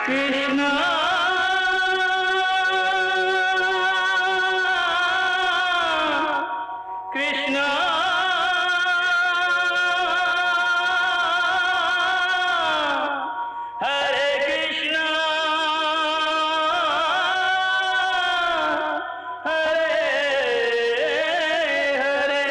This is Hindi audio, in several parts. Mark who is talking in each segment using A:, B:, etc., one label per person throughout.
A: कृष्णा कृष्णा हरे कृष्णा हरे हरे।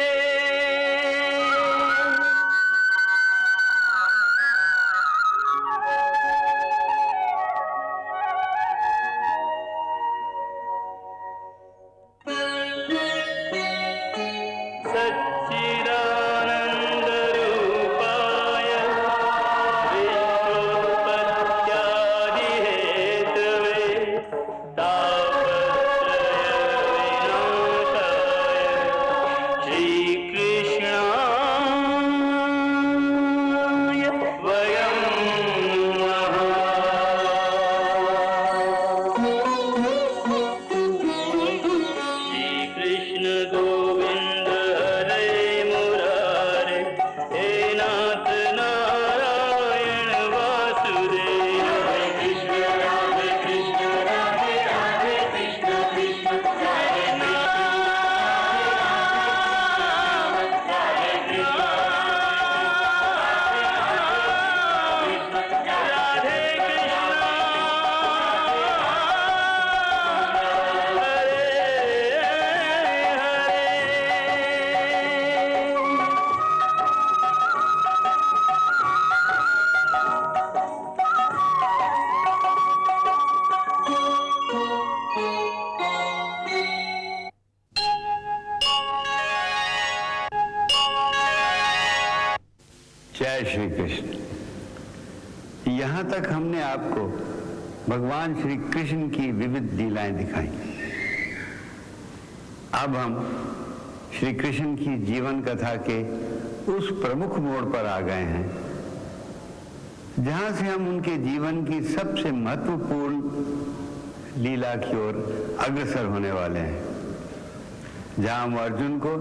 A: सच्चिदानंद रूपाय विश्वोत्पत्त्यादि हेतवे तापत्रय विनाशाय श्री कृष्णाय वयं नमः। श्री कृष्ण गोविंद हरे मुरारे हे नाथ नारायण वासुदेव। हरे कृष्ण राधे कृष्ण राधे राधे कृष्ण कृष्ण हरे राधे
B: जय श्री कृष्ण। यहाँ तक हमने आपको भगवान श्री कृष्ण की विविध लीलाएं दिखाई। अब हम श्री कृष्ण की जीवन कथा के उस प्रमुख मोड़ पर आ गए हैं जहाँ से हम उनके जीवन की सबसे महत्वपूर्ण लीला की ओर अग्रसर होने वाले हैं, जहाँ हम अर्जुन को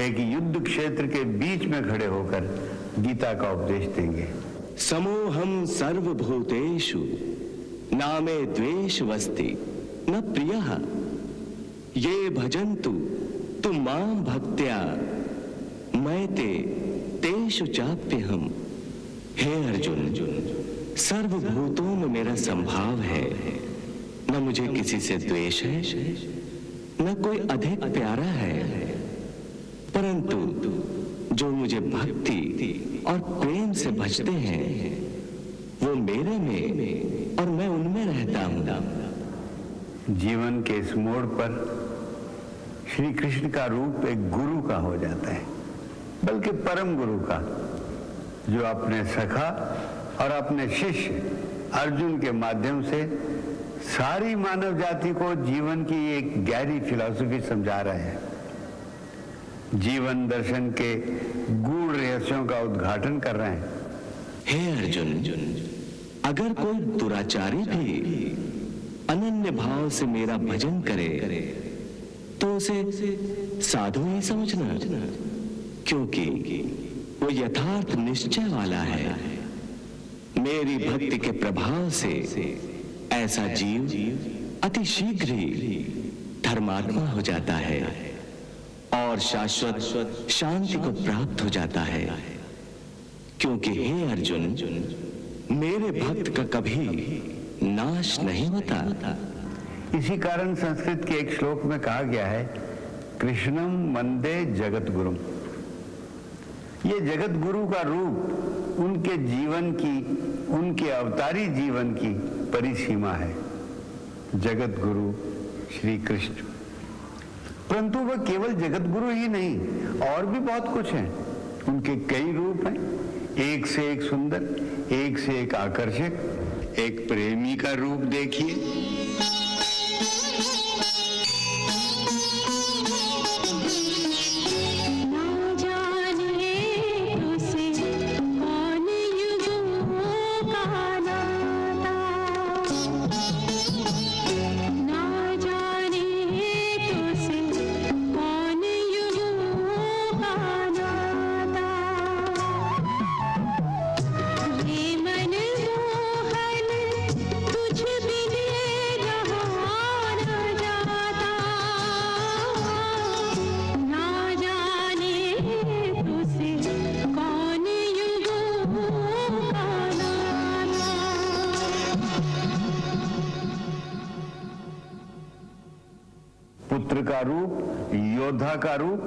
B: एक युद्ध क्षेत्र के बीच में खड़े होकर गीता का उपदेश देंगे।
C: समोहम सर्वभूतेषु नामे द्वेष वस्ति न प्रियः ये भजन्तु तु मां भक्त्या मैं तेषु चाप्यहम्। हे अर्जुन, सर्वभूतों में मेरा संभाव है, न मुझे किसी से द्वेष है न कोई अधिक प्यारा है, परंतु जो मुझे भक्ति और प्रेम से भजते हैं वो मेरे में और मैं उनमें रहता हूं।
B: जीवन के इस मोड़ पर श्री कृष्ण का रूप एक गुरु का हो जाता है, बल्कि परम गुरु का, जो अपने सखा और अपने शिष्य अर्जुन के माध्यम से सारी मानव जाति को जीवन की एक गहरी फिलॉसफी समझा रहे हैं, जीवन दर्शन के गूढ़ रहस्यों का उद्घाटन कर रहे हैं।
C: हे अर्जुन, अगर कोई दुराचारी भी अनन्य भाव से मेरा भजन करे तो उसे साधु ही समझना, क्योंकि वो यथार्थ निश्चय वाला है। मेरी भक्ति के प्रभाव से ऐसा जीव अति शीघ्र ही धर्मात्मा हो जाता है और शाश्वत शांति को प्राप्त हो जाता है, क्योंकि हे अर्जुन, मेरे भक्त का कभी नाश नहीं होता।
B: इसी कारण संस्कृत के एक श्लोक में कहा गया है, कृष्णम वंदे जगत गुरुम। ये जगत गुरु का रूप उनके जीवन की, उनके अवतारी जीवन की परिसीमा है, जगत गुरु श्री कृष्ण। परंतु वह केवल जगत गुरु ही नहीं, और भी बहुत कुछ है। उनके कई रूप हैं, एक से एक सुंदर, एक से एक आकर्षक। एक प्रेमी का रूप देखिए।
D: मन मोहन तुझ
B: पुत्र का रूप, योद्धा का रूप।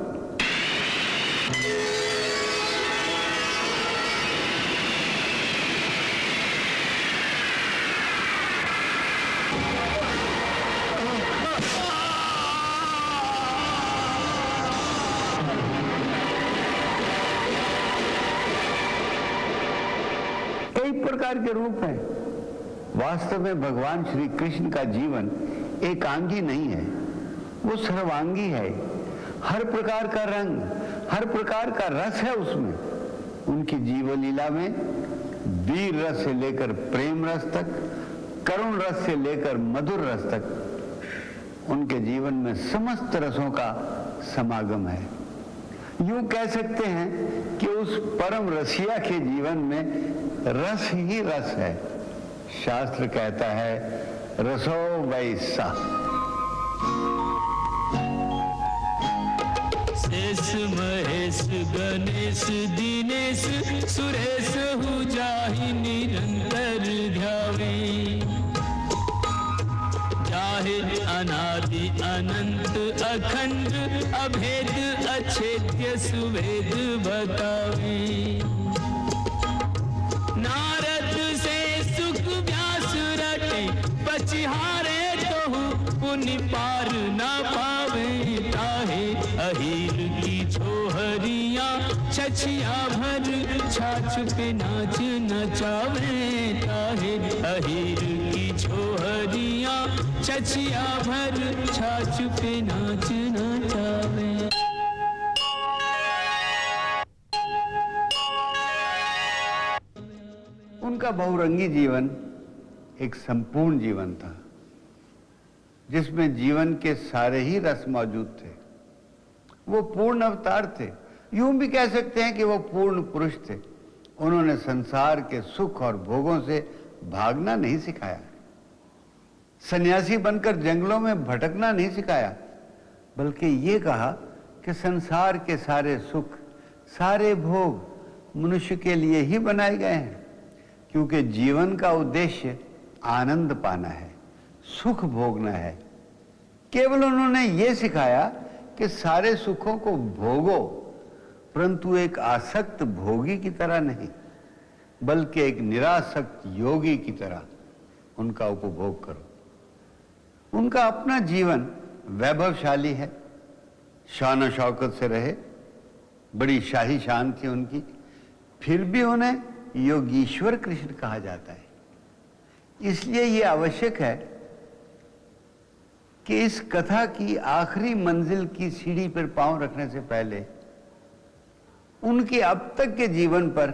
B: कई प्रकार के रूप हैं। वास्तव में भगवान श्री कृष्ण का जीवन एकांगी नहीं है, वो सर्वांगी है। हर प्रकार का रंग, हर प्रकार का रस है उसमें। उनकी जीवन लीला में वीर रस से लेकर प्रेम रस तक, करुण रस से लेकर मधुर रस तक उनके जीवन में समस्त रसों का समागम है। यूं कह सकते हैं कि उस परम रसिया के जीवन में रस ही रस है। शास्त्र कहता है रसो वैसा।
A: शेष महेश गणेश दिनेश सुरेश हु जाहि निरंतर ध्यावी, जाहे अनादि अनंत अखंड अभेद अछेद्य सुवेद बतावी। नारद से सुख व्यास रटे पचिहारे तोहु पुनि पार न पावे। ताहे अहीर की छोहरिया छछिया भर छाछ पे नाच नचावे। ताहे अहीर की छोहरिया छछिया भर छाछ पे नाच नचावे।
B: उनका बहुरंगी जीवन एक संपूर्ण जीवन था, जिसमें जीवन के सारे ही रस मौजूद थे। वो पूर्ण अवतार थे। यूं भी कह सकते हैं कि वो पूर्ण पुरुष थे। उन्होंने संसार के सुख और भोगों से भागना नहीं सिखाया, सन्यासी बनकर जंगलों में भटकना नहीं सिखाया, बल्कि ये कहा कि संसार के सारे सुख, सारे भोग मनुष्य के लिए ही बनाए गए हैं, क्योंकि जीवन का उद्देश्य आनंद पाना है, सुख भोगना है। केवल उन्होंने ये सिखाया कि सारे सुखों को भोगो, परंतु एक आसक्त भोगी की तरह नहीं, बल्कि एक निरासक्त योगी की तरह उनका उपभोग करो। उनका अपना जीवन वैभवशाली है, शान शौकत से रहे, बड़ी शाही शान थी उनकी, फिर भी उन्हें योगीश्वर कृष्ण कहा जाता है। इसलिए ये आवश्यक है कि इस कथा की आखिरी मंजिल की सीढ़ी पर पांव रखने से पहले उनके अब तक के जीवन पर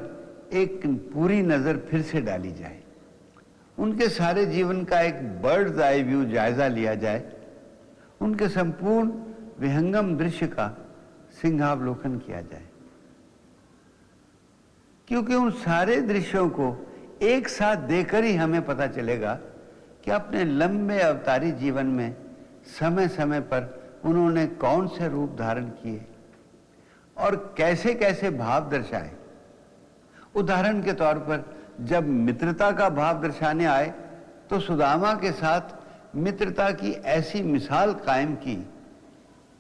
B: एक पूरी नजर फिर से डाली जाए। उनके सारे जीवन का एक बर्ड्स आई व्यू जायजा लिया जाए, उनके संपूर्ण विहंगम दृश्य का सिंहावलोकन किया जाए, क्योंकि उन सारे दृश्यों को एक साथ देखकर ही हमें पता चलेगा कि अपने लंबे अवतारी जीवन में समय समय पर उन्होंने कौन से रूप धारण किए और कैसे कैसे भाव दर्शाए। उदाहरण के तौर पर जब मित्रता का भाव दर्शाने आए तो सुदामा के साथ मित्रता की ऐसी मिसाल कायम की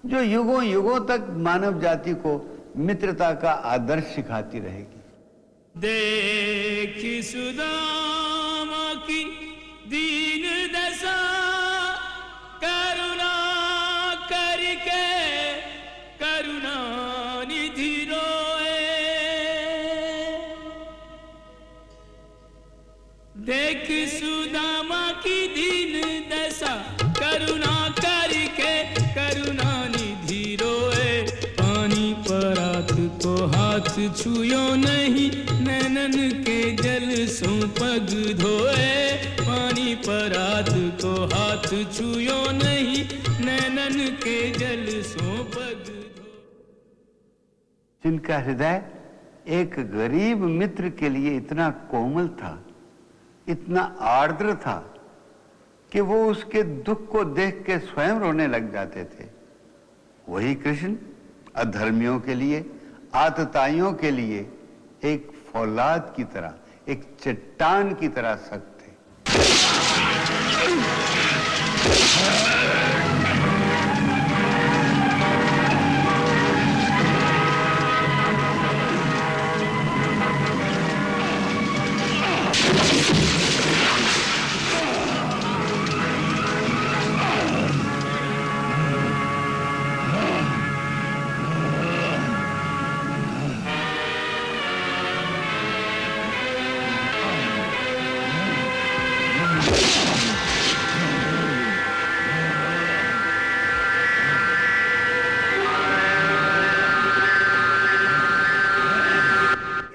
B: जो युगों युगों तक मानव जाति को मित्रता का आदर्श सिखाती रहेगी।
A: देखी सुदामा की दीन दशा, करुणा करके करुणा निधि रोए। देख सुदामा की दीन दशा, करुणा करके करुणा निधि रोए। पानी परात को हाथ छुयो नहीं, नैनन के जल सो पग धोए। पानी परात को हाथ छुयो नहीं, नैनन के जल सो पग धोए।
B: जिनका हृदय एक गरीब मित्र के लिए इतना कोमल था, इतना आर्द्र था कि वो उसके दुख को देख के स्वयं रोने लग जाते थे, वही कृष्ण अधर्मियों के लिए, आतताइयों के लिए एक फौलाद की तरह, एक चट्टान की तरह सख्त थे।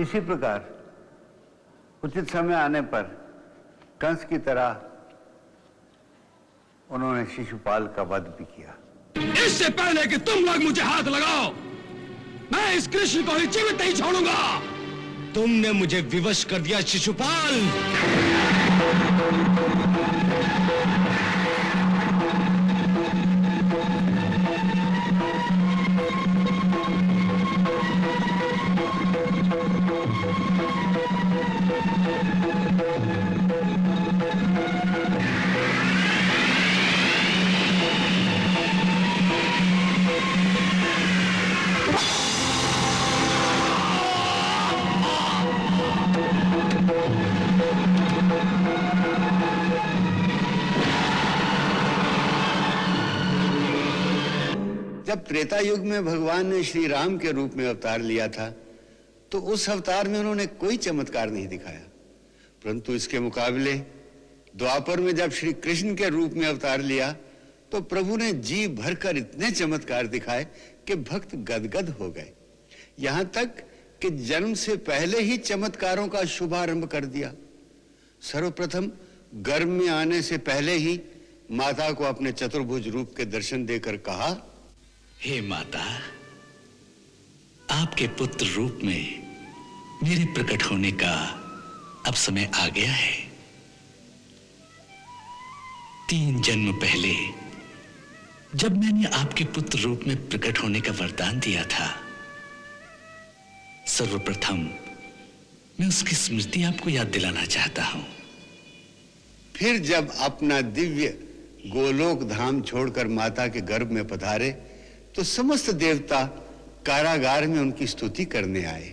B: इसी प्रकार उचित समय आने पर कंस की तरह उन्होंने शिशुपाल का वध भी किया।
D: इससे पहले कि तुम लोग मुझे हाथ लगाओ, मैं इस कृष्ण को ही जीवित नहीं छोड़ूंगा। तुमने मुझे विवश कर दिया शिशुपाल।
B: जब त्रेता युग में भगवान ने श्री राम के रूप में अवतार लिया था तो उस अवतार में उन्होंने कोई चमत्कार नहीं दिखाया, परंतु इसके मुकाबले द्वापर में जब श्री कृष्ण के रूप में अवतार लिया तो प्रभु ने जी भरकर इतने चमत्कार दिखाए कि भक्त गदगद हो गए। यहां तक कि जन्म से पहले ही चमत्कारों का शुभारंभ कर दिया। सर्वप्रथम गर्भ में आने से पहले ही माता को अपने चतुर्भुज रूप के दर्शन देकर कहा,
E: हे माता, आपके पुत्र रूप में मेरे प्रकट होने का अब समय आ गया है। 3 जन्म पहले जब मैंने आपके पुत्र रूप में प्रकट होने का वरदान दिया था, सर्वप्रथम मैं उसकी स्मृति आपको याद दिलाना चाहता हूं।
B: फिर जब अपना दिव्य गोलोक धाम छोड़कर माता के गर्भ में पधारे तो समस्त देवता कारागार में उनकी स्तुति करने आए।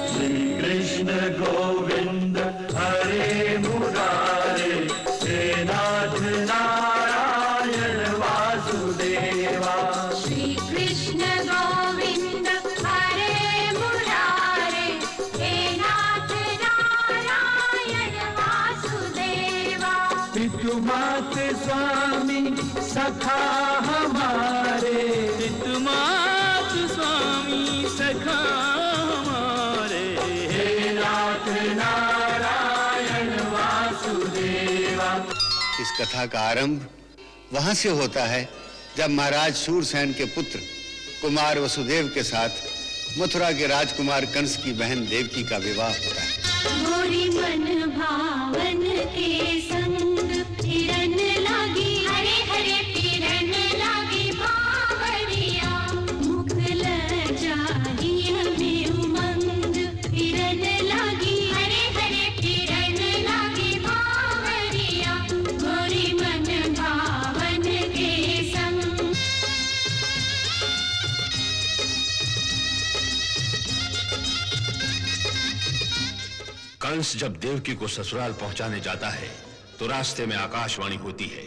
F: श्री कृष्ण गोविंद हरे मुरारे, हे नाथ नारायण वासुदेवा।
G: श्री कृष्ण गोविंद हरे मुरारे, हे नाथ नारायण वासुदेवा।
F: पितुमात स्वामी सखा हमारे,
A: पितुमात स्वामी सखा हमारे,
F: हे नाथ नारायण वासुदेवा।
B: इस कथा का आरंभ वहां से होता है जब महाराज शूरसेन के पुत्र कुमार वसुदेव के साथ मथुरा के राजकुमार कंस की बहन देवकी का विवाह होता है।
G: गोरी मन भावन के संग हिरन लागी, हरे हरे हिरन लागी बावरिया। मुख लजाई हमें उमंग, हिरन लागी, हरे हरे हिरन लागी बावरिया। गोरी मन भावन के संग।
D: कंस जब देवकी को ससुराल पहुंचाने जाता है तो रास्ते में आकाशवाणी होती है।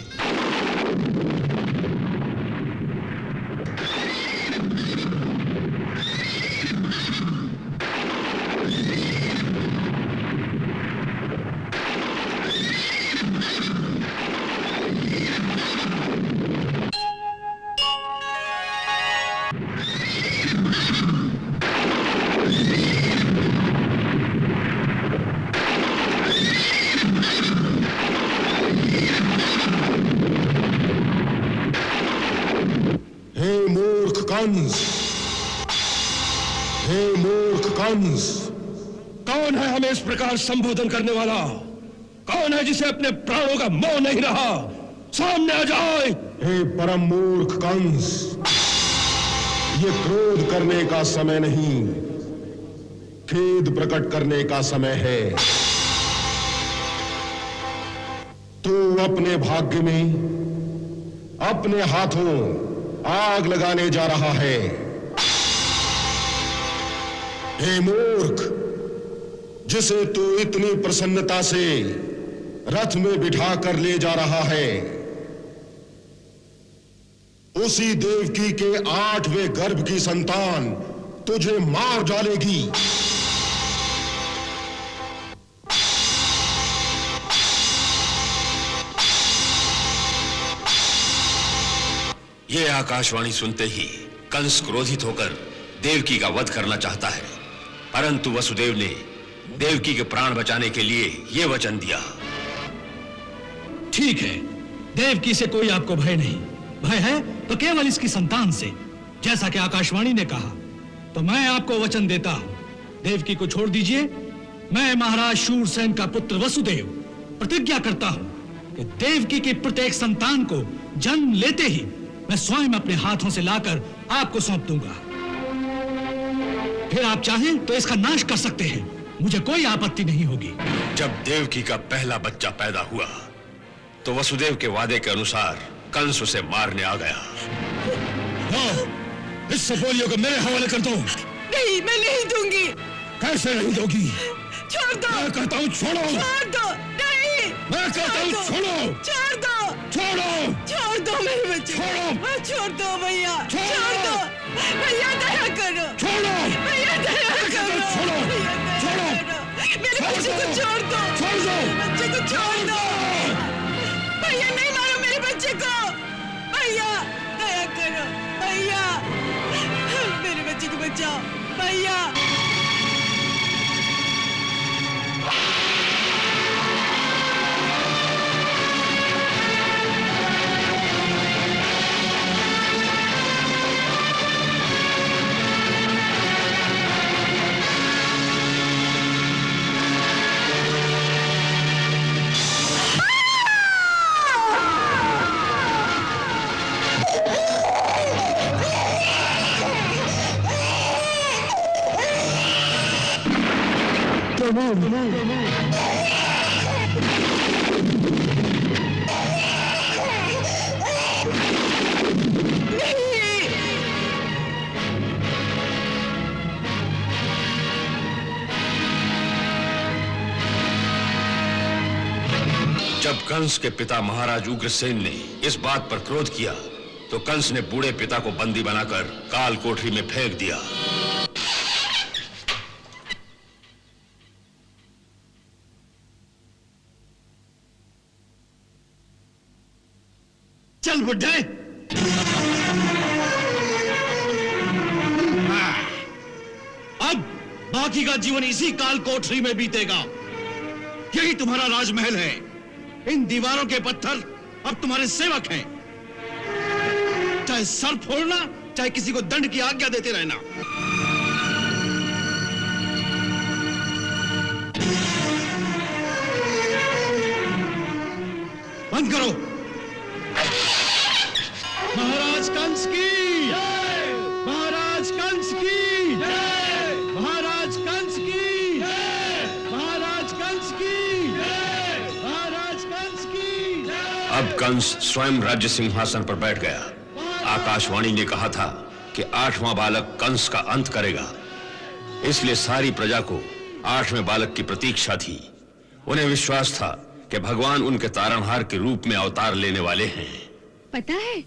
H: कंस, हे मूर्ख कंस,
D: कौन है हमें इस प्रकार संबोधन करने वाला? कौन है जिसे अपने प्राणों का मोह नहीं रहा? सामने आ जाए।
H: हे परम मूर्ख कंस, ये क्रोध करने का समय नहीं, खेद प्रकट करने का समय है। तू अपने भाग्य में अपने हाथों आग लगाने जा रहा है। हे मूर्ख, जिसे तू इतनी प्रसन्नता से रथ में बिठा कर ले जा रहा है, उसी देवकी के 8वें गर्भ की संतान तुझे मार डालेगी।
D: ये आकाशवाणी सुनते ही कंस क्रोधित होकर देवकी का वध करना चाहता है, परंतु वसुदेव ने देवकी के प्राण बचाने के लिए ये वचन दिया।
E: ठीक है, देवकी से कोई आपको भय नहीं, भय है तो केवल इसकी संतान से। जैसा कि आकाशवाणी ने कहा, तो मैं आपको वचन देता हूं, देवकी को छोड़ दीजिए। मैं महाराज शूरसेन का पुत्र वसुदेव प्रतिज्ञा करता हूं कि देवकी की प्रत्येक संतान को जन्म लेते ही मैं स्वयं अपने हाथों से लाकर आपको सौंप दूंगा। फिर आप चाहें तो इसका नाश कर सकते हैं, मुझे कोई आपत्ति नहीं होगी।
D: जब देवकी का पहला बच्चा पैदा हुआ तो वसुदेव के वादे के अनुसार कंस उसे मारने आ गया।
H: इस सफोलियों को मेरे हवाले कर दो।
I: नहीं, मैं नहीं दूंगी।
H: कैसे नहीं दोगी?
I: छोड़ दो।
H: मैं कहता हूँ छोड़ो।
I: छोड़ दो। नहीं,
H: मैं कहता हूँ छोड़ो।
I: छोड़ दो।
H: छोड़ो।
I: छोड़ दो मेरे बच्चे।
H: छोड़ो।
I: छोड़ दो भैया।
H: छोड़
I: दो भैया, दया करो।
H: छोड़ो
I: भैया, दया करो।
H: छोड़ो। छोड़ो।
I: मेरे बच्चे को छोड़ दो।
H: छोड़ दो।
I: मेरे बच्चे को छोड़ दो। भैया, नहीं मारो मेरे बच्चे को। भैया, दया करो। भैया, मेरे बच्चे को बचाओ। भैया।
D: जब कंस के पिता महाराज उग्रसेन ने इस बात पर क्रोध किया तो कंस ने बूढ़े पिता को बंदी बनाकर काल कोठरी में फेंक दिया।
E: चल बुड्ढे, अब बाकी का जीवन इसी काल कोठरी में बीतेगा। यही तुम्हारा राजमहल है। इन दीवारों के पत्थर अब तुम्हारे सेवक हैं। चाहे सर फोड़ना, चाहे किसी को दंड की आज्ञा देते रहना। बंद करो। महाराज कंस की, महाराज कंस की, महाराज कंस की, महाराज कंस की, महाराज कंस की।
D: अब कंस स्वयं राज्य सिंहासन पर बैठ गया। आकाशवाणी ने कहा था कि 8वां बालक कंस का अंत करेगा, इसलिए सारी प्रजा को 8वें बालक की प्रतीक्षा थी। उन्हें विश्वास था कि भगवान उनके तारणहार के रूप में अवतार लेने वाले हैं।
J: पता है,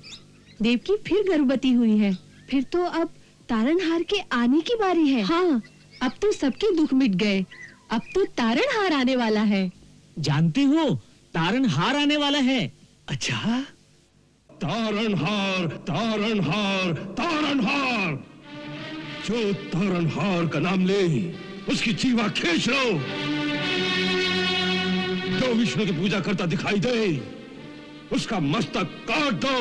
J: देवकी फिर गर्भवती हुई है। फिर तो अब तारणहार के आने की बारी है। हाँ, अब तो सबके दुख मिट गए। अब तो तारणहार आने वाला है।
E: जानती हो, तारणहार आने वाला है। अच्छा,
H: तारणहार, तारणहार, तारणहार। जो तारणहार का नाम ले उसकी जीवा खींच लो। जो विष्णु की पूजा करता दिखाई दे उसका मस्तक काट दो।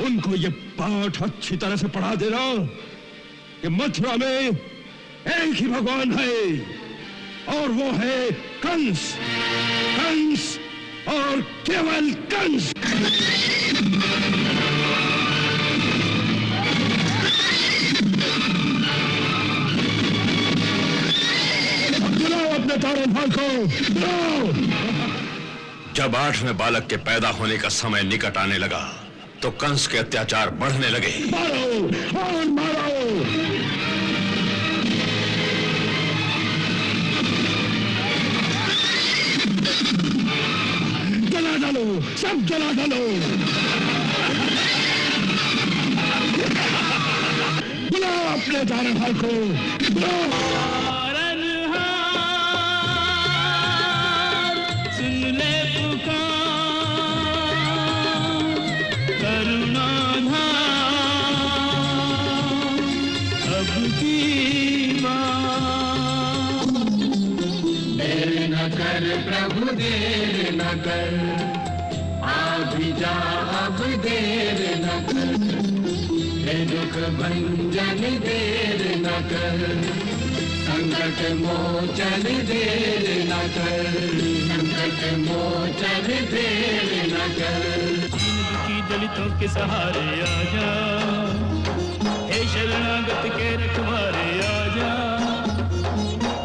H: उनको ये पाठ अच्छी तरह से पढ़ा देना कि मथुरा में एक ही भगवान है और वो है कंस। कंस और केवल कंस। बुलाओ अपने तारणहार को, बुलाओ।
D: जब 8वें बालक के पैदा होने का समय निकट आने लगा तो कंस के अत्याचार बढ़ने लगे।
H: मारो और मारो। जला डालो, सब जला डालो। बुलाओ अपने तारणहार को, बुलाओ।
A: सुन ले पुकार,
F: देर न कर प्रभु देर न कर, आ भी जा अब देर न कर, हे दुख भंजन देर न कर, संकट मोचन देर न कर, संकट मोचन देर न कर।
A: की दलितों के सहारे आजा, हे शरणागत के रखवारे आजा,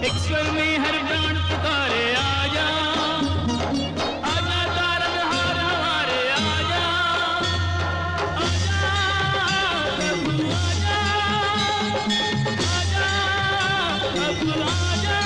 A: एक स्वर में हर प्राण पुकारे आजा, आजा तारनहार हमारे आजा, आजा प्रभु आजा, आजा प्रभु आजा,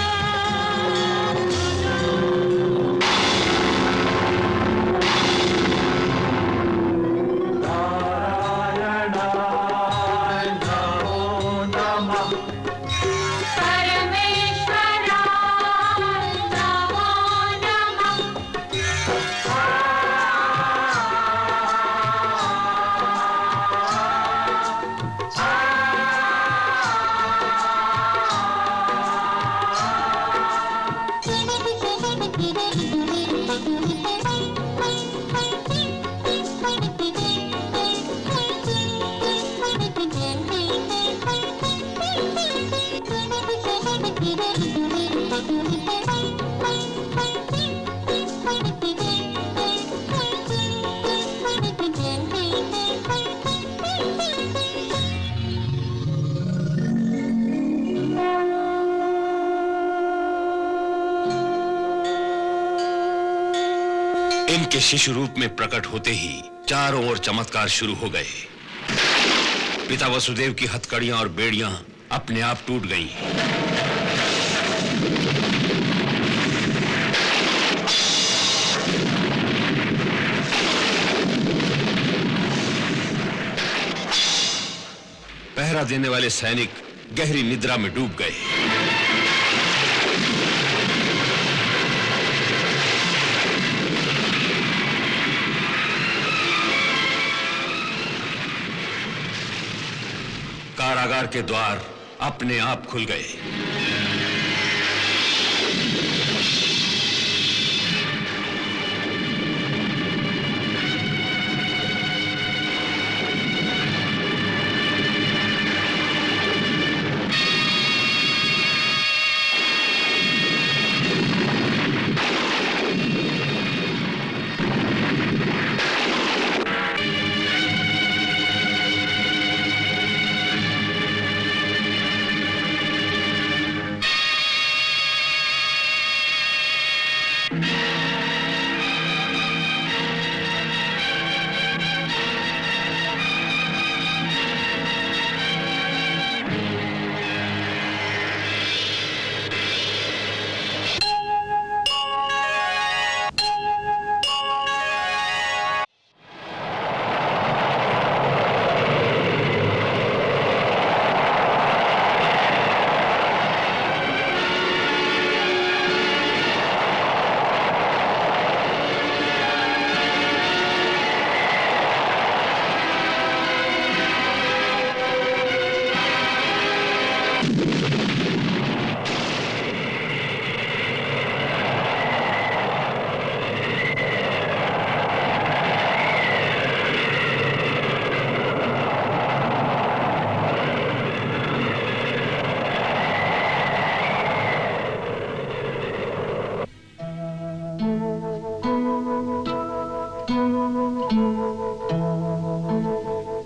D: इनके शिशु रूप में प्रकट होते ही चारों ओर चमत्कार शुरू हो गए। पिता वसुदेव की हथकड़ियां और बेड़ियां अपने आप टूट गईं। पहरा देने वाले सैनिक गहरी निद्रा में डूब गए। कारागार के द्वार अपने आप खुल गए।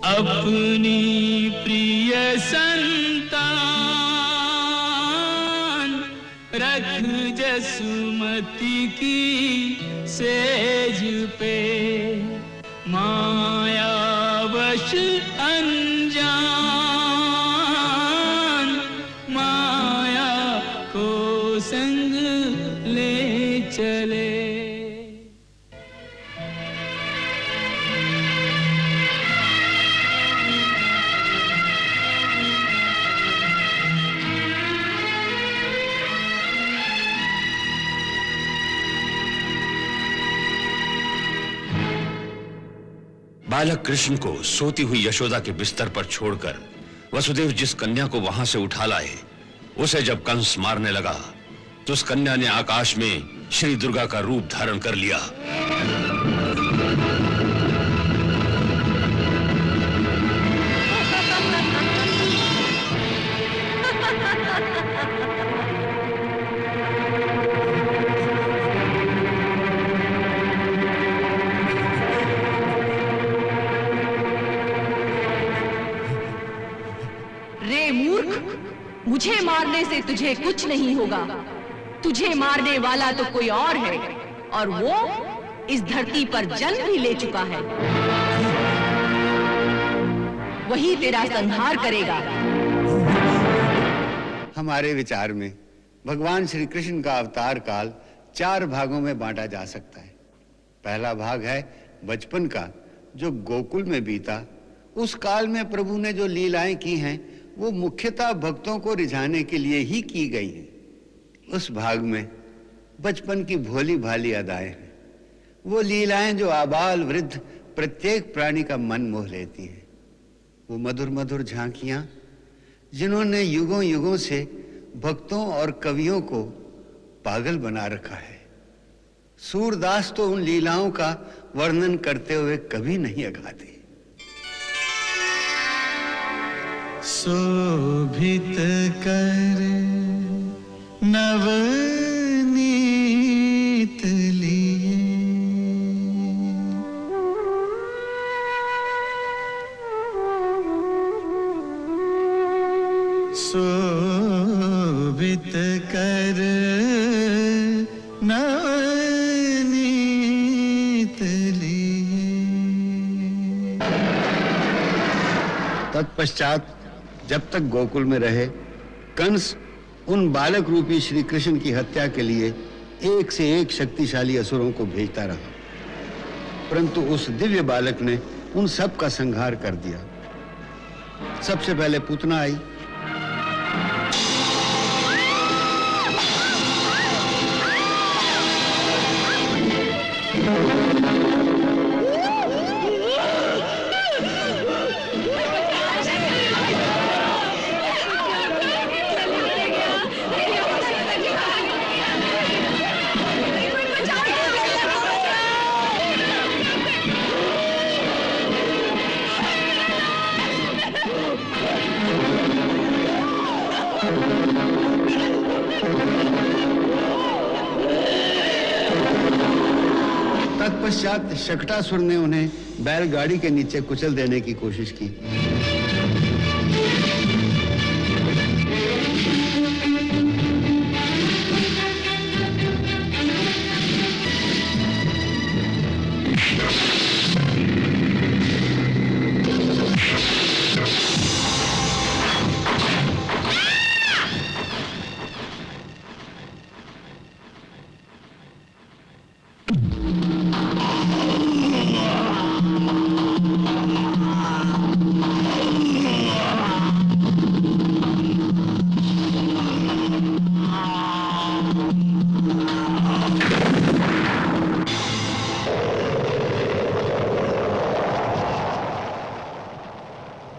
D: अपनी प्रिय संतान रख जसुमती की सेज पे, मायावश अनजान माया को संग ले चले। बालक कृष्ण को सोती हुई यशोदा के बिस्तर पर छोड़कर वसुदेव जिस कन्या को वहां से उठा लाए, उसे जब कंस मारने लगा तो उस कन्या ने आकाश में श्री दुर्गा का रूप धारण कर लिया।
K: रे मूर्ख, मुझे मारने से तुझे कुछ नहीं होगा। तुझे मारने वाला तो कोई और है, और वो इस धरती पर जन्म भी ले चुका है। वही तेरा संहार करेगा।
B: हमारे विचार में भगवान श्री कृष्ण का अवतार काल 4 भागों में बांटा जा सकता है। पहला भाग है बचपन का, जो गोकुल में बीता। उस काल में प्रभु ने जो लीलाएं की हैं वो मुख्यतः भक्तों को रिझाने के लिए ही की गई हैं। उस भाग में बचपन की भोली भाली अदाएं हैं, वो लीलाएं जो आबाल वृद्ध प्रत्येक प्राणी का मन मोह लेती हैं। वो मधुर मधुर झांकियां जिन्होंने युगों युगों से भक्तों और कवियों को पागल बना रखा है। सूरदास तो उन लीलाओं का वर्णन करते हुए कभी नहीं अघाते।
F: शोभित कर नवनीत लिए, शोभित कर नवनीत लिए।
B: तत्पश्चात जब तक गोकुल में रहे, कंस उन बालक रूपी श्री कृष्ण की हत्या के लिए एक से एक शक्तिशाली असुरों को भेजता रहा, परंतु उस दिव्य बालक ने उन सब का संहार कर दिया। सबसे पहले पूतना आई। तत्पश्चात शकटासुर ने उन्हें बैलगाड़ी के नीचे कुचल देने की कोशिश की।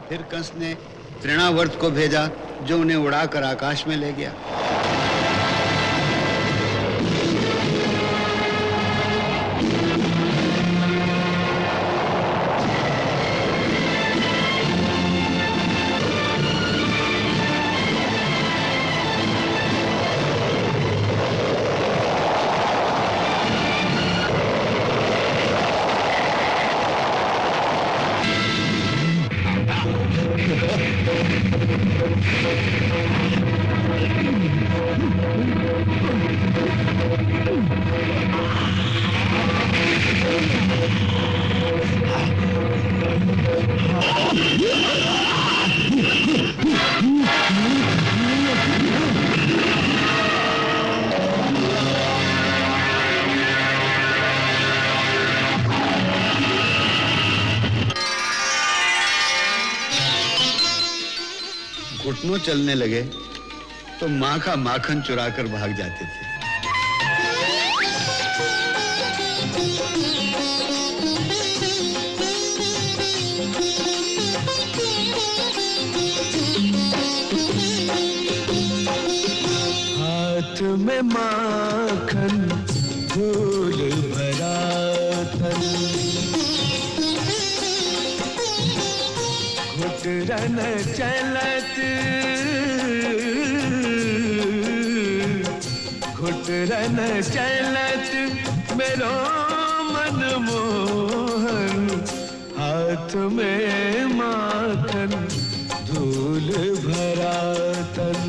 B: फिर कंस ने तृणावर्त को भेजा, जो उन्हें उड़ाकर आकाश में ले गया। घुटनों चलने लगे तो मां का माखन चुराकर भाग जाते थे।
F: हाथ में माखन धूल भरा तन घुटरन चलत घुटरन चलत मेरो मन मोहन हाथ में माखन धूल भरा तन।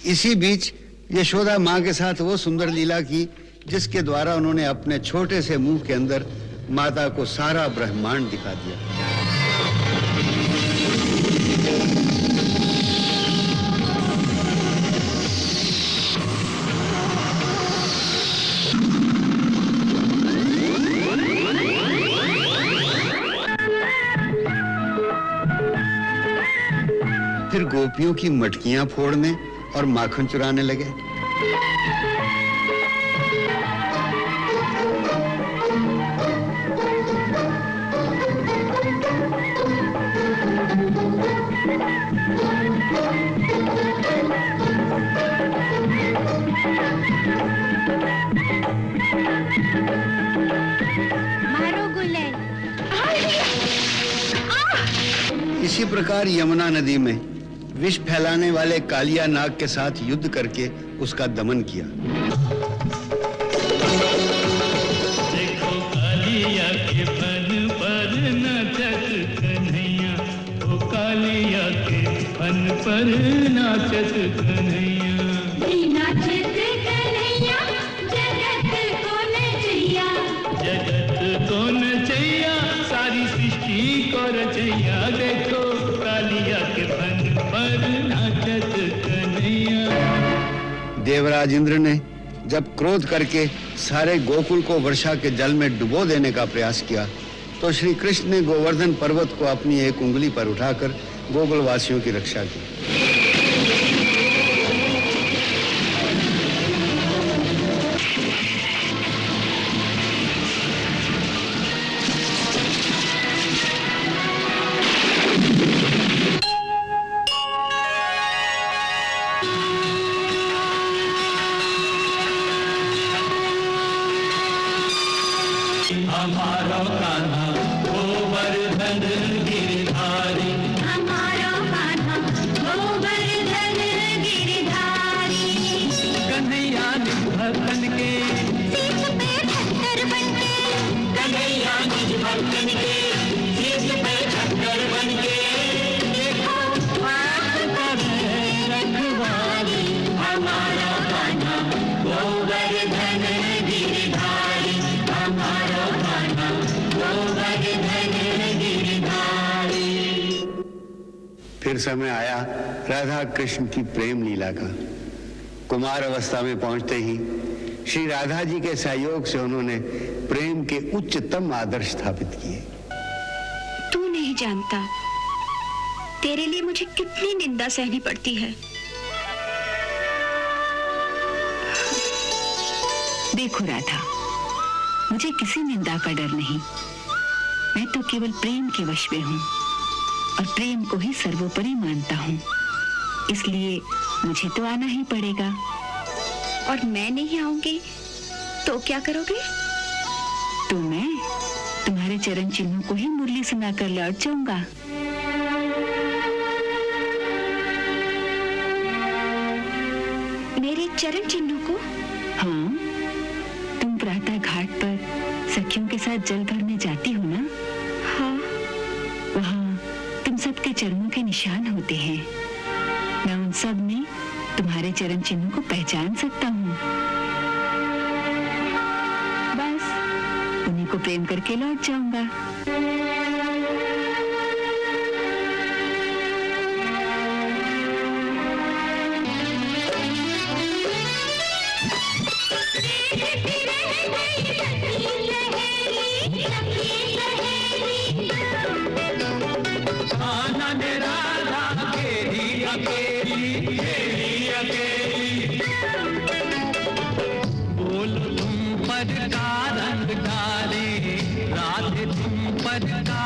B: इसी बीच यशोदा माँ के साथ वो सुंदर लीला की जिसके द्वारा उन्होंने अपने छोटे से मुंह के अंदर माता को सारा ब्रह्मांड दिखा दिया। फिर गोपियों की मटकियां फोड़ने और माखन चुराने लगे।
G: मारो गुल्ले।
B: इसी प्रकार यमुना नदी में विष फैलाने वाले कालिया नाग के साथ युद्ध करके उसका दमन किया।
A: देखो कालिया के फन पर नाचत कन्हैया, ओ कालिया के फन पर नाचत कन्हैया।
G: नाचत कन्हैया जगत को नचैया,
A: जगत को नचैया सारी सृष्टि को रचैया। देखो कालिया के फन पर नाचत कन्हैया।
B: देवराज इंद्र ने जब क्रोध करके सारे गोकुल को वर्षा के जल में डुबो देने का प्रयास किया तो श्री कृष्ण ने गोवर्धन पर्वत को अपनी एक उंगली पर उठाकर गोकुल वासियों की रक्षा की।
A: हमारा कान्हा गोवर्धन गिरधारी,
G: हमारा कान्हा गोवर्धन गिरधारी।
A: कन्हैया निज भक्तन के
G: शीश पे ठक्कर बनके,
A: कन्हैया निज भक्तन के शीश पे ठक्कर बनके। देखो हाथ करे रखवाली, हमारा कान्हा गोवर्धन गिरधारी, हमारा कान्हा गोवर्धन गिरधारी।
B: फिर समय आया राधा कृष्ण की प्रेम लीला का। कुमार अवस्था में पहुंचते ही श्री राधा जी के सहयोग से उन्होंने प्रेम के उच्चतम आदर्श स्थापित किए।
J: तू नहीं जानता तेरे लिए मुझे कितनी निंदा सहनी पड़ती है।
L: देखो राधा, मुझे किसी निंदा का डर नहीं। मैं तो केवल प्रेम के वश में हूँ और प्रेम को ही सर्वोपरि मानता हूँ। इसलिए मुझे तो आना ही पड़ेगा।
J: और मैं नहीं आऊंगी तो क्या करोगे?
L: तो मैं तुम्हारे चरण चिन्हों को ही मुरली सुनाकर लौट जाऊंगा।
J: मेरे चरण चिन्हों को?
L: हाँ, तुम प्रातः घाट पर सखियों के साथ जल भरने जाती हो ना?
J: हाँ।
L: वहाँ तुम सबके चरणों के निशान होते हैं। मैं उन सब में तुम्हारे चरण चिन्हों को पहचान सकता हूँ। बस उन्हीं को प्रेम करके लौट जाऊंगा।
A: बोल तुम पर का रंग डाले, राधे तुम पर का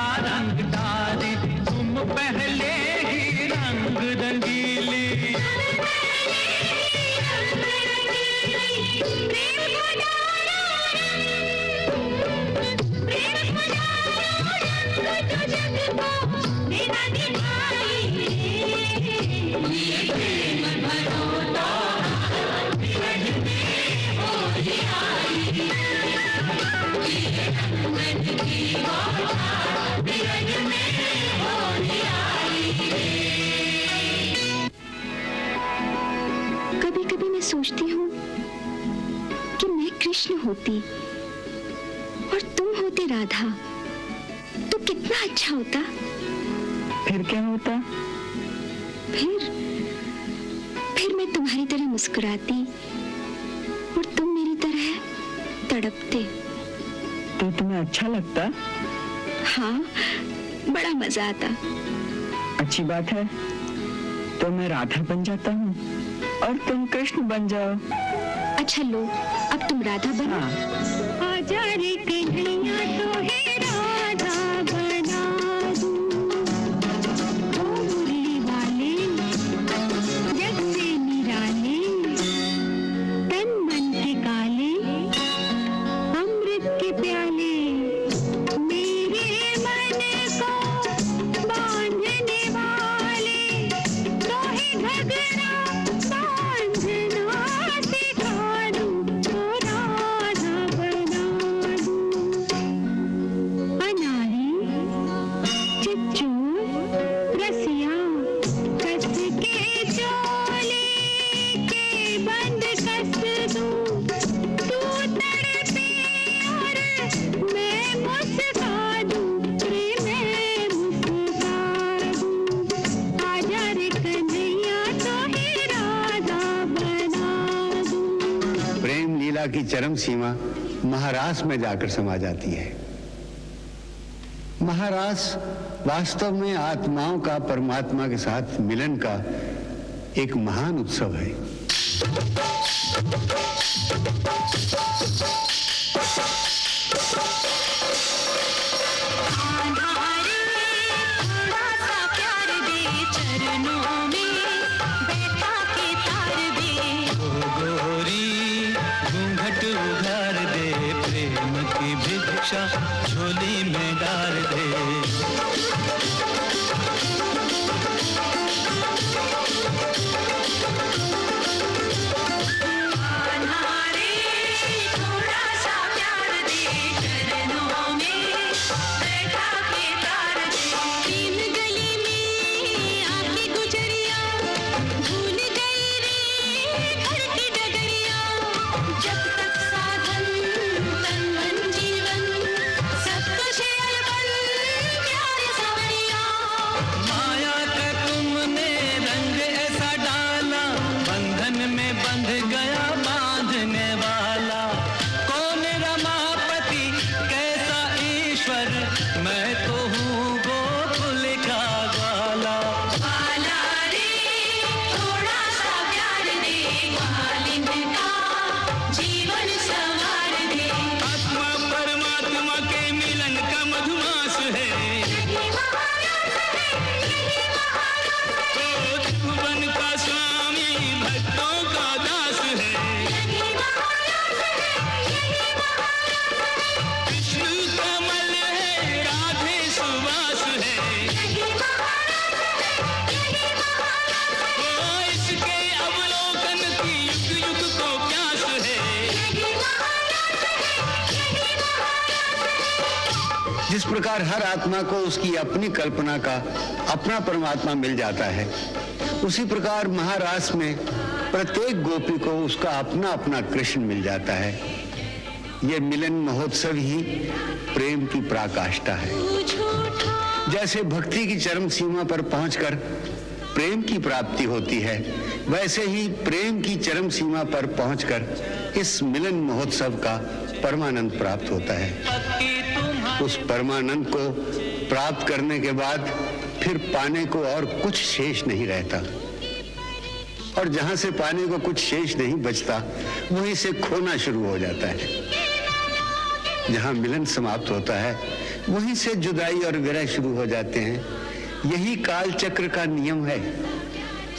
L: कभी कभी मैं सोचती हूँ कि मैं कृष्ण होती और तुम होते राधा तो कितना अच्छा होता।
M: फिर क्या होता?
L: फिर मैं तुम्हारी तरह मुस्कुराती और तुम मेरी तरह तड़पते।
M: तो तुम्हें अच्छा लगता?
L: हाँ, बड़ा मजा आता।
M: अच्छी बात है, तो मैं राधा बन जाता हूँ और तुम कृष्ण बन जाओ।
L: अच्छा लो, अब तुम राधा बनो।
G: आजा रे कन्हैया तो है राधा बना दूं, ओ मुरली वाले जग से निराले, तन मन के काले अमृत के प्याले, मेरे मन को बांधने वाले, तो ही घगरा बांधना सिखा दूं, तो राधा बना दूं। अनारी चिच्चू रसिया कस के चोले के बंद कस दूं, तू तड़पे और मैं मुस्का दूं, रे मैं मुस्का दूं। आजा रे कन्हैया तो है राधा बना दूं।
B: प्रेम लीला की चरम सीमा महारास में जाकर समा जाती है। महारास वास्तव में आत्माओं का परमात्मा के साथ मिलन का एक महान उत्सव है।
G: थोड़ा सा प्यार दे चरणों में बैठा के तार दे,
F: गोरी घूंघट उधार दे, प्रेम की भिक्षा झोली में डाल दे।
G: थोड़ा सा प्यार दे चरणों में बैठा के तार दे, तीन गली में आके गुजरिया भूल गई रे घर की डगरिया, जब तक साधन तन मन जीवन सब कुछ अलबल प्यार सवरिया।
F: माया का तुमने रंग ऐसा डाला, बंधन में बंध गया बांधने वाला। कौन रमापति कैसा ईश्वर, मैं तो हूँ गोकुल का ग्वाला।
G: वाला रे थोड़ा सा प्यार दे, मालिन का जीवन संवार दे।
F: आत्मा परमात्मा के मिलन का मधुमास है, तो त्रिभुवन का स्वामी भक्तों का दास है। कृष्ण कमल है, राधे सुवास है, तो इसके अवलोकन की युग युग को प्यास है।
B: जिस प्रकार हर आत्मा को उसकी अपनी कल्पना का अपना परमात्मा मिल जाता है, उसी प्रकार महारास में प्रत्येक गोपी को उसका अपना अपना कृष्ण मिल जाता है। यह मिलन महोत्सव ही प्रेम की पराकाष्ठा है। जैसे भक्ति की चरम सीमा पर पहुंचकर प्रेम की प्राप्ति होती है, वैसे ही प्रेम की चरम सीमा पर पहुंचकर इस मिलन महोत्सव का परमानंद प्राप्त होता है। उस परमानंद को प्राप्त करने के बाद फिर पाने को और कुछ शेष नहीं रहता, और जहां से पाने को कुछ शेष नहीं बचता, वहीं से खोना शुरू हो जाता है। जहां मिलन समाप्त होता है, वहीं से जुदाई और विरह शुरू हो जाते हैं। यही काल चक्र का नियम है।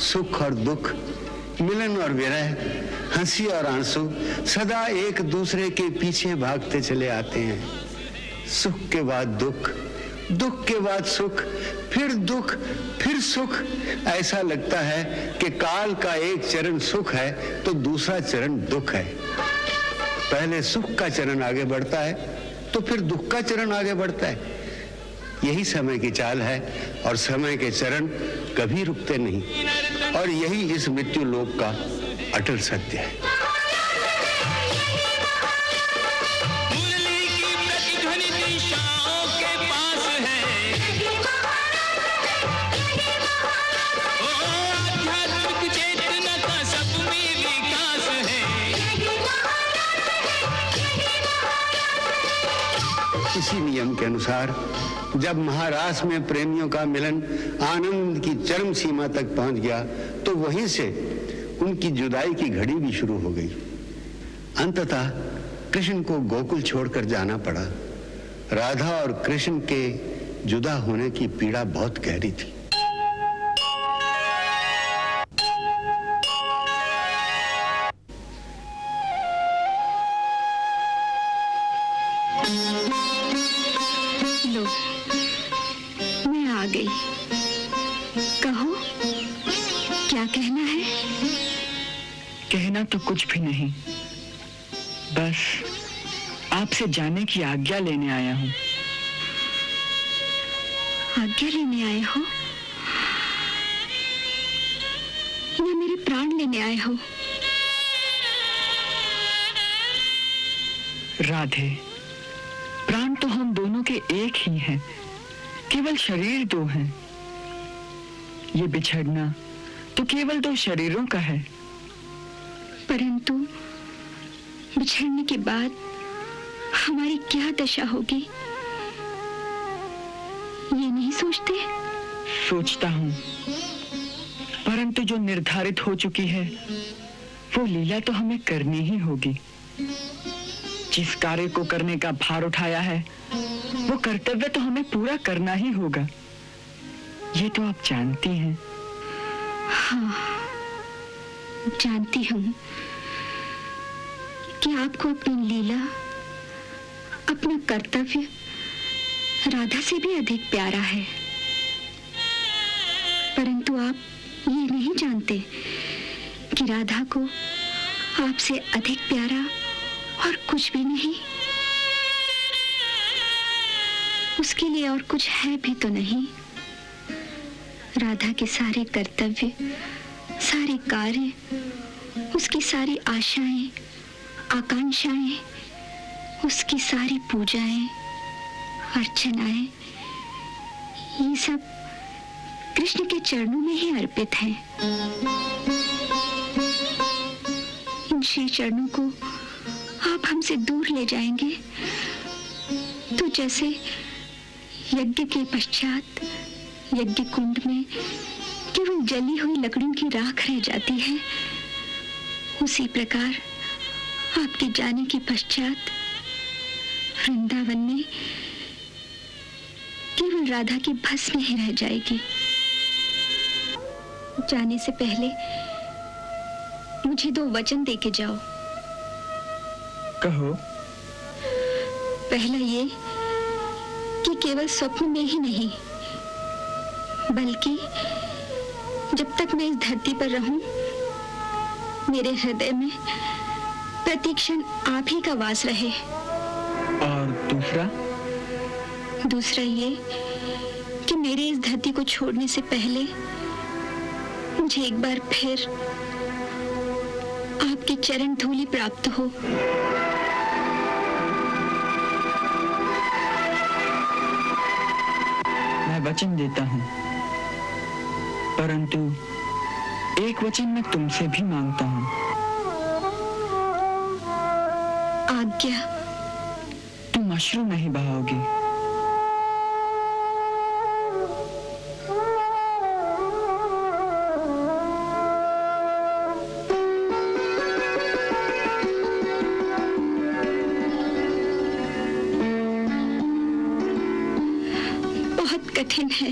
B: सुख और दुख, मिलन और विरह हंसी और आंसू सदा एक दूसरे के पीछे भागते चले आते हैं। सुख के बाद दुख, दुख के बाद सुख, फिर दुख, फिर सुख। ऐसा लगता है कि काल का एक चरण सुख है तो दूसरा चरण दुख है। पहले सुख का चरण आगे बढ़ता है तो फिर दुख का चरण आगे बढ़ता है। यही समय की चाल है और समय के चरण कभी रुकते नहीं, और यही इस मृत्यु लोक का अटल सत्य है।
F: मुरली की प्रतिध्वनि दिशाओं के पास है। ओ आध्यात्मिक चेतना का सब में विकास है।
B: इसी नियम के अनुसार जब महारास में प्रेमियों का मिलन आनंद की चरम सीमा तक पहुंच गया तो वहीं से उनकी जुदाई की घड़ी भी शुरू हो गई। अंततः कृष्ण को गोकुल छोड़कर जाना पड़ा। राधा और कृष्ण के जुदा होने की पीड़ा बहुत गहरी थी।
L: लो, मैं आ गई। कहो, क्या कहना है?
M: कहना तो कुछ भी नहीं, बस आपसे जाने की आज्ञा लेने आया हूँ।
L: आज्ञा लेने आए हो या मेरे प्राण लेने आए हो?
M: राधे, प्राण तो हम दोनों के एक ही हैं, केवल शरीर दो हैं। ये बिछड़ना तो केवल दो शरीरों का है।
L: परंतु बिछड़ने के बाद हमारी क्या दशा होगी, ये नहीं सोचते?
M: सोचता हूँ, परंतु जो निर्धारित हो चुकी है वो लीला तो हमें करनी ही होगी। जिस कार्य को करने का भार उठाया है वो कर्तव्य तो हमें पूरा करना ही होगा। ये तो आप जानती हैं।
L: हाँ, जानती हूँ कि आपको अपनी लीला, अपना कर्तव्य राधा से भी अधिक प्यारा है। परंतु आप ये नहीं जानते कि राधा को आपसे अधिक प्यारा और कुछ भी नहीं। उसके लिए और कुछ है भी तो नहीं। राधा के सारे कर्तव्य, सारे कार्य, उसकी सारी आशाएं, आकांक्षाएं, उसकी सारी पूजाएं, अर्चनाएं, ये सब कृष्ण के चरणों में ही अर्पित हैं। इन श्री चरणों को आप हमसे दूर ले जाएंगे तो जैसे यज्ञ के पश्चात यज्ञ कुंड में केवल जली हुई लकड़ियों की राख रह जाती है, उसी प्रकार आपके जाने के पश्चात वृंदावन में केवल राधा की भस्म ही रह जाएगी। जाने से पहले मुझे 2 वचन देके जाओ।
M: कहो।
L: पहला ये कि केवल स्वप्न में ही नहीं, बल्कि जब तक मैं इस धरती पर रहूं, मेरे हृदय में प्रतिक्षण आप ही का वास रहे।
M: और दूसरा?
L: दूसरा ये कि मेरे इस धरती को छोड़ने से पहले मुझे एक बार फिर आपकी चरण धूलि प्राप्त हो।
M: मैं वचन देता हूँ, परंतु एक वचन मैं तुमसे भी मांगता हूँ।
L: आज्ञा।
M: तुम अश्रु नहीं बहाओगी।
L: बहुत कठिन है।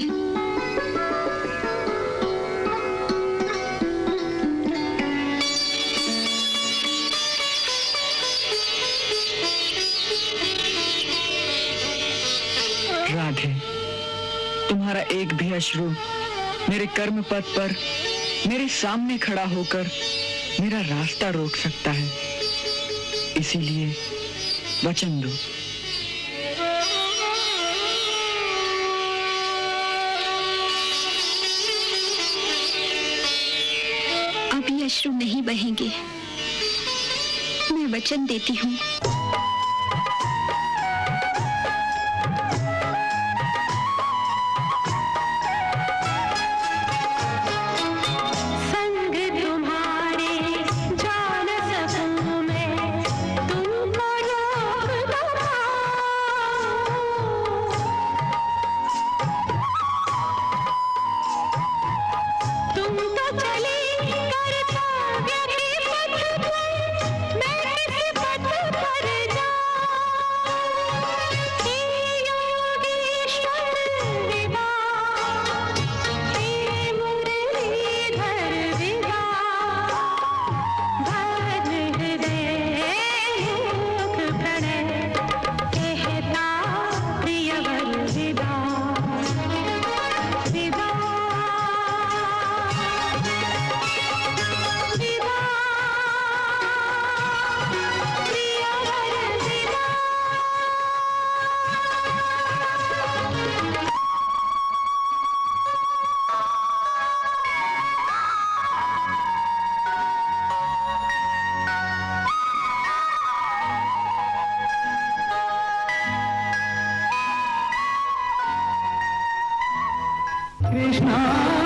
M: थे। तुम्हारा एक भी अश्रु मेरे कर्म पथ पर मेरे सामने खड़ा होकर मेरा रास्ता रोक सकता है। इसीलिए वचन दो।
L: अब ये अश्रु नहीं बहेंगे, मैं वचन देती हूँ।
A: कृष्णा